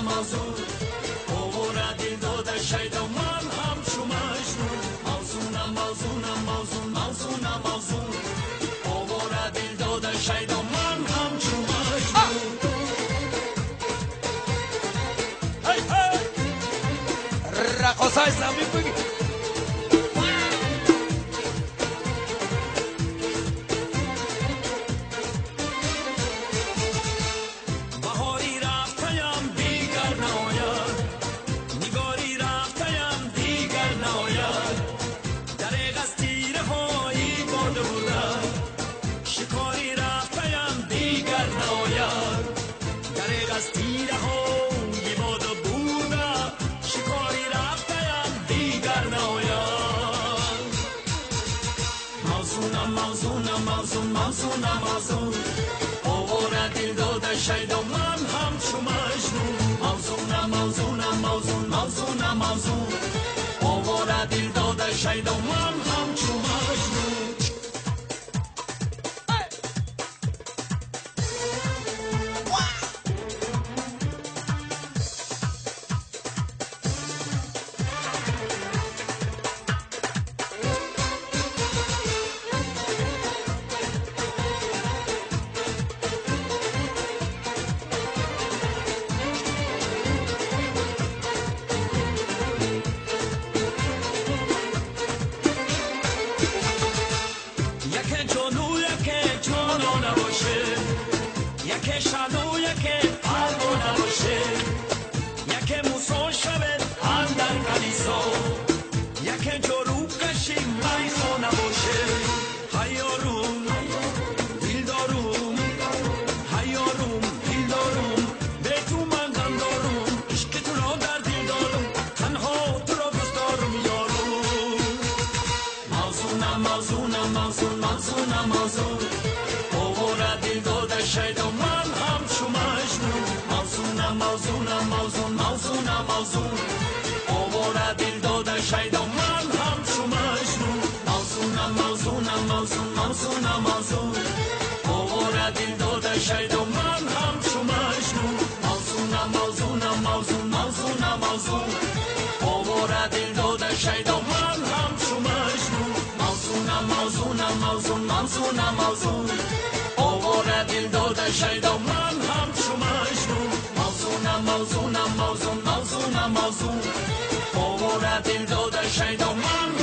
موزون اوورا دل داده شیدا من هم چو مجنون موزونم موزونم موزون موزونم موزون اوورا دل داده شیدا من هم چو مجنون هی هی رقصای زمین بگی موزونم موزون اوورا دل داده شیدا من هم چو مجنون موزونم موزونم موزون موزونم موزون اوورا دل داده شیدا من هم چو مجنون یکی شانو یکی پرگو نباشه یکی موسون شود اندر کلیسا یکی جرو قشی میخو نباشه هیاروم دیلداروم هیاروم دیلداروم به تو من غم دارم عشق تو را در دل دارم تنها تو را دوست دارم یارو موزونم موزونم موزون موزونم موزون اوورا دل داده شیدا من هم چو مجنون موزونم موزونم موزون موزونم موزون اوورا دل داده شیدا من هم چو مجنون موزونم موزونم موزون موزونم موزون اوورا دل داده شیدا من هم چو مجنون موزونم موزونم موزون موزونم موزون اوورا دل داده شیدا من هم چو مجنون موزونم موزونم موزون موزونم موزون اوورا دل داده شیدا من هم چو مجنون موزونم موزونم موزون موزونم موزون اوورا دل داده شیدا من